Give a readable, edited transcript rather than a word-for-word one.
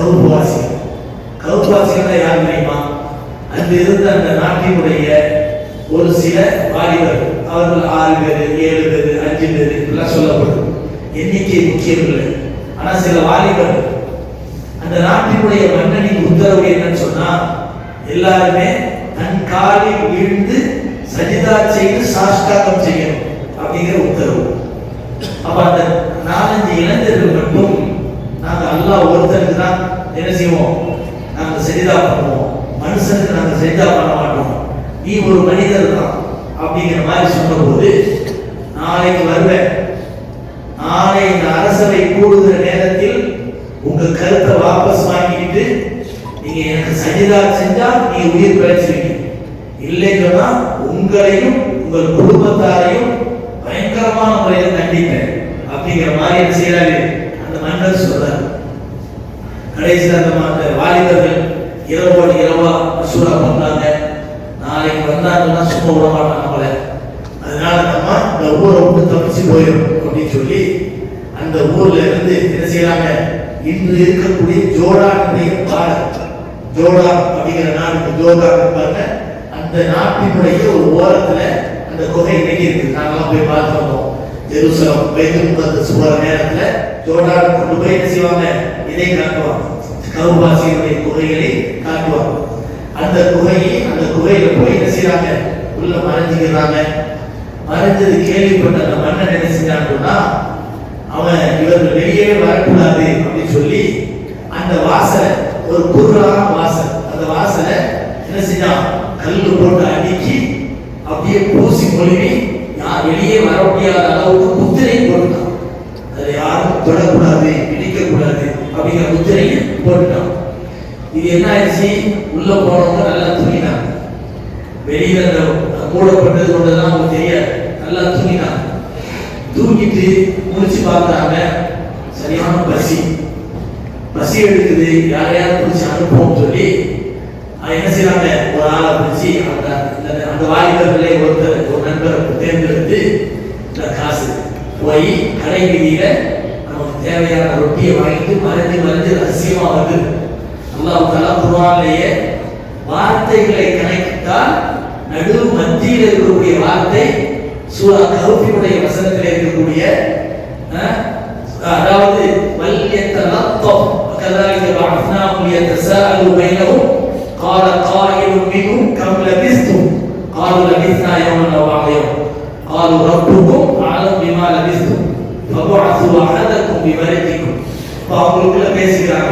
கவுவாசி. கவுவாசின்னா யார் தெரியுமா? அங்கு இருந்த அந்த நாட்டினுடைய ஒரு சில வாலிபர்கள், அவர்கள் 6 பேர் 7 பேர் 5 பேர் இப்படிலாம் சொல்லப்படும். எண்ணிக்கை முக்கியம் இல்லை. ஆனா சில வாலிபர்கள் அந்த நாட்டினுடைய மன்னனின் உத்தரவு என்னன்னு சொன்னா, எல்லாருமே தன் காலில் விழுந்து சஜிதா செய்து சாஷ்டாகம் செய்யணும் அப்படிங்கிற உத்தரவு. அப்ப அந்த 4-5 இளைஞர்கள் மட்டும் நாங்க அல்லாஹ் ஒருத்தருக்கு தான் என்ன செய்வோம், நாங்க சஜிதா பண்ணுவோம், மனுஷனுக்கு நாங்க சஜிதா பண்ண மாட்டோம், நீ ஒரு மனிதர் தான் அப்படிங்கிற மாதிரி சொன்னபோது, நாளைக்கு வருவேன், நாளை இந்த அரசவை கூடுகிற நேரத்தில் உங்க கருத்தை வாபஸ் வாங்கிக்கிட்டு நீங்க எனக்கு சஜிதா செஞ்சா நீங்க உயிர் பிழைச்சிருக்கீங்க, இல்லைன்னா உங்களையும் உங்கள் குடும்பத்தாரையும் பயங்கரமான முறையில் கண்டிப்பேன் அப்படிங்கிற மாதிரி என்ன செய்யறாரு அந்த மன்னர் சொல்றாரு. கடைசியில் அந்த வாலிபர்கள் இரவோடு இரவா மசூரா பண்ணாங்க. நாளைக்கு வந்தாங்கன்னா சும்மா விட மாட்டாங்க நம்மள, அதனால நம்ம இந்த ஊரை விட்டு தப்பிச்சு போயிடும் அப்படின்னு சொல்லி அந்த ஊர்ல இருந்து என்ன செய்யறாங்க, இன்று இருக்கக்கூடிய ஜோர்டானுடைய பாடல், ஜோர்டான் அப்படிங்கிற நாடு, ஜோர்டான் பாருங்க, அந்த நாட்டினுடைய ஒரு ஓரத்துல அந்த குகை இன்னைக்கு இருக்கு. நாங்கெல்லாம் போய் பார்த்து வந்தோம். ஜெருசலம் பைத்துல் முகத்தஸ் போற நேரத்துல ஜோர்டான் கொண்டு போய் என்ன செய்வாங்க, இதை காட்டுவாங்க, கவுவாசியுடைய குகைகளை காட்டுவாங்க. அந்த குகையில போய் என்ன செய்யறாங்க, உள்ள மறைஞ்சுக்கிறாங்க. மறைஞ்சது கேள்விப்பட்ட அந்த மன்னன் என்ன செஞ்சான்னா, அவன் இவர்கள் வெளியே வரக்கூடாது அப்படின்னு சொல்லி அந்த வாசலை, ஒரு குறுகலான வாசல், அந்த வாசலை என்ன செஞ்சான், கல்லு போட்டு அடுக்கி அப்படியே பூசி மொழிவி யார் வெளியே வர முடியாத அளவுக்கு முத்திரை போட்டுட்டான். அதை யாரும் தொடக்கூடாது, இடிக்கக்கூடாது அப்படிங்கிற முத்திரையை போட்டுட்டான். இது என்ன ஆயிடுச்சு, உள்ள போனவங்க நல்லா தூங்கினாங்க. வெளியில அந்த மூடப்பட்டது கொண்டதெல்லாம் அவங்க தெரியாது, நல்லா தூங்கினாங்க. தூங்கிட்டு முடிச்சு பார்க்கறாங்க, சரியான பசி எடுக்குது, யாரையாவது பிடிச்சி அனுப்புவோம் சொல்லி என்ன செய்யறாங்க, ஒரு ஆளை பிடிச்சி அந்த வாலிபர்களே ஒரு நண்பரை தேர்ந்தெடுத்து இந்த காசு போய் கடை வீதியில நமக்கு தேவையான ரொட்டியை வாங்கிட்டு மறைஞ்சு ரகசியமா வந்து அல்லாஹ் தஆலா குர்ஆனிலேயே வார்த்தைகளை கணக்கிட்டால் நடு மத்தியில் இருக்கக்கூடிய வார்த்தை சூரா கஹ்ஃபினுடைய வசனத்தில் இருக்கக்கூடிய, அதாவது வல்யத்தலத்தஃப் கذلك بعثناهم ليتساءلوا بينهم قال قائل منهم كم لبثتم قالوا لبثنا يوما أو بعض يوم قالوا ربكم أعلم بما لبثتم فبعثوا أحدكم بورقكم. அவங்களுக்குள்ள பேசிக்கிறாங்க.